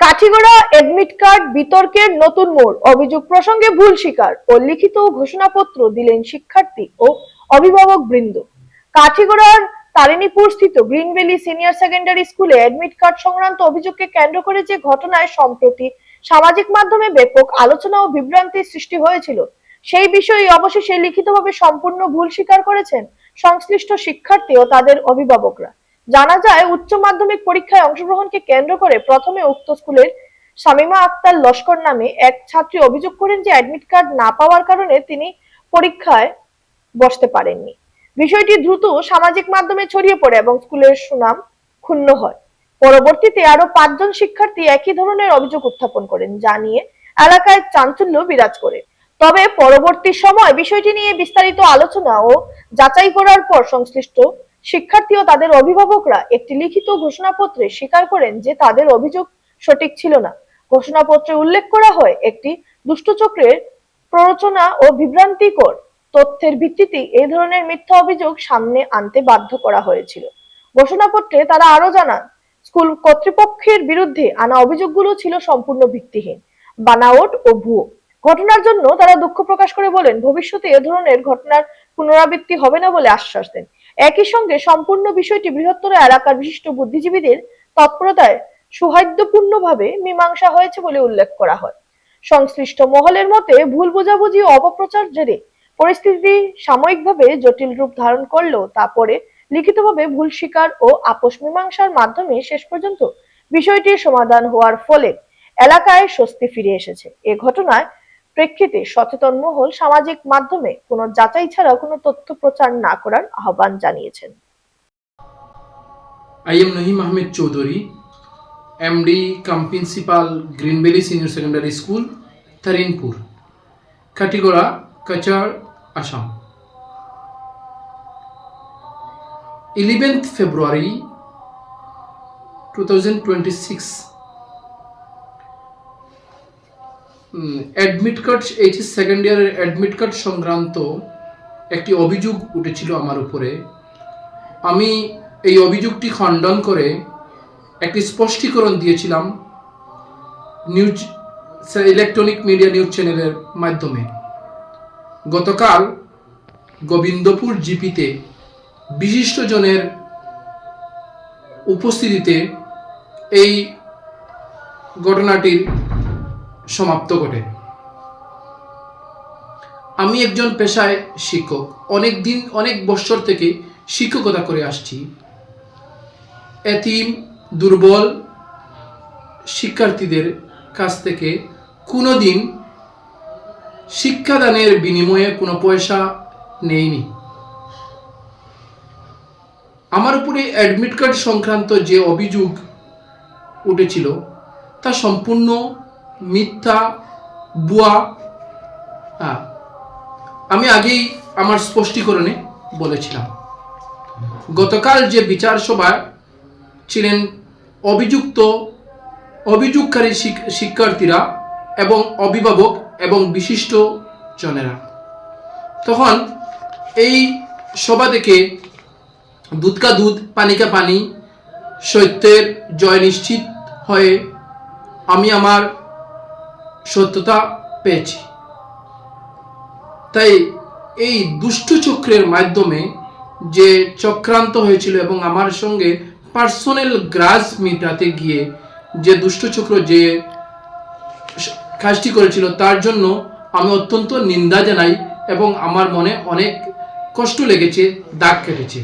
Kathigora admit card বিতর্কের নতুন মোড়, অভিযোগ প্রসঙ্গে ভুল স্বীকার ও লিখিত ঘোষণাপত্র দিলেন শিক্ষার্থী ও অভিভাবক বৃন্দ। কাঠিগড়ার তারিণীপুর স্থিত গ্রিন ভ্যালি সিনিয়র সেকেন্ডারি স্কুলে এডমিট কার্ড সংক্রান্ত অভিযোগকে কেন্দ্র করে যে ঘটনায় সম্প্রতি সামাজিক মাধ্যমে ব্যাপক আলোচনা ও বিভ্রান্তির সৃষ্টি হয়েছিল, সেই বিষয়ে অবশেষে লিখিতভাবে সম্পূর্ণ ভুল স্বীকার করেছেন সংশ্লিষ্ট শিক্ষার্থী ও তাদের অভিভাবকরা। জানা যায়, উচ্চ মাধ্যমিক পরীক্ষায় অংশগ্রহণকে কেন্দ্র করে প্রথমে উক্ত স্কুলের শামীমা আক্তার লস্কর নামে এক ছাত্রী অভিযোগ করেন যে অ্যাডমিট কার্ড না পাওয়ার কারণে তিনি পরীক্ষায় বসতে পারেননি। বিষয়টি দ্রুত সামাজিক মাধ্যমে ছড়িয়ে পড়ে এবং স্কুলের সুনাম ক্ষুণ্ণ হয়। পরবর্তীতে আরো 5 জন শিক্ষার্থী একই ধরনের অভিযোগ উত্থাপন করেন, যা নিয়ে এলাকায় চাঞ্চল্য বিরাজ করে। তবে পরবর্তী সময় বিষয়টি নিয়ে বিস্তারিত আলোচনা ও যাচাই করার পর সংশ্লিষ্ট শিক্ষার্থী ও তাদের অভিভাবকরা একটি লিখিত ঘোষণাপত্রে স্বীকার করেন যে তাদের অভিযোগ সঠিক ছিল না। ঘোষণাপত্রে উল্লেখ করা হয়, একটি দুষ্ট চক্রের প্ররোচনা ও বিভ্রান্তিকর তথ্যের ভিত্তিতে এই ধরনের মিথ্যা অভিযোগ সামনে আনতে বাধ্য করা হয়েছিল। ঘোষণাপত্রে তারা আরো জানান, স্কুল কর্তৃপক্ষের বিরুদ্ধে আনা অভিযোগগুলো ছিল সম্পূর্ণ ভিত্তিহীন, বানাওট ও ভুয়ো। ঘটনার জন্য তারা দুঃখ প্রকাশ করে বলেন, ভবিষ্যতে এ ধরনের ঘটনার পুনরাবৃত্তি হবে না বলে আশ্বাস দেন। একই সঙ্গে সম্পূর্ণ বিষয়টি বৃহত্তর এলাকার বিশিষ্ট বুদ্ধিজীবীদের তৎপরতায় সৌহার্দ্যপূর্ণভাবে মীমাংসা হয়েছে বলে উল্লেখ করা হয়। সংশ্লিষ্ট মহলের মতে, ভুল বোঝাবুঝি ও অপপ্রচার জেরে পরিস্থিতি সাময়িকভাবে জটিল রূপ ধারণ করলেও তা পরে লিখিতভাবে ভুল স্বীকার ও আপোষ মীমাংসার মাধ্যমে শেষ পর্যন্ত বিষয়টির সমাধান হওয়ার ফলে এলাকায় স্বস্তি ফিরে এসেছে। এ ঘটনায় প্রেক্ষিতে সচেতন মহল সামাজিক মাধ্যমে কোনো যাচাই ছাড়া কোনো তথ্য প্রচার না করার আহ্বান জানিয়েছেন। I am Naeem Ahmed Choudhury, MD cum Principal Green Valley Senior Secondary School, Tarinpur, Katigora, Kachar, Assam. 11th February 2026 admit card HS second ইয়ারের অ্যাডমিট কার্ড সংক্রান্ত একটি অভিযোগ উঠেছিল আমার উপরে। আমি এই অভিযোগটি খণ্ডন করে একটি স্পষ্টীকরণ দিয়েছিলাম নিউজ ইলেকট্রনিক মিডিয়া নিউজ চ্যানেলের মাধ্যমে। গতকাল গোবিন্দপুর জিপিতে বিশিষ্টজনের উপস্থিতিতে এই ঘটনাটির সমাপ্ত ঘটে। আমি একজন পেশায় শিক্ষক, অনেক বছর থেকে শিক্ষকতা করে আসছি। এতিম দুর্বল শিক্ষার্থীদের কাছ থেকে কোনোদিন শিক্ষাদানের বিনিময়ে কোনো পয়সা নেইনি। আমার উপরে অ্যাডমিট কার্ড সংক্রান্ত যে অভিযোগ উঠেছিল তা সম্পূর্ণ মিথ্যা, ভুয়া। আমি আগেই আমার স্পষ্টীকরণে বলেছিলাম। গতকাল যে বিচার সভায় ছিলেন অভিযোগকারী শিক্ষার্থীরা এবং অভিভাবক এবং বিশিষ্ট জনেরা, তখন এই সভা থেকে দুধ কা দুধ পানি কা পানি, সত্যের জয় নিশ্চিত হয়ে আমি আমার সত্যতা পেয়েছি। তাই এই দুষ্ট চক্রের মাধ্যমে যে চক্রান্ত হয়েছিল এবং আমার সঙ্গে পার্সোনাল গ্রাজ মিটাতে গিয়ে যে দুষ্ট চক্র যে কাজটি করেছিল, তার জন্য আমি অত্যন্ত নিন্দা জানাই এবং আমার মনে অনেক কষ্ট লেগেছে, দাগ কেটেছে।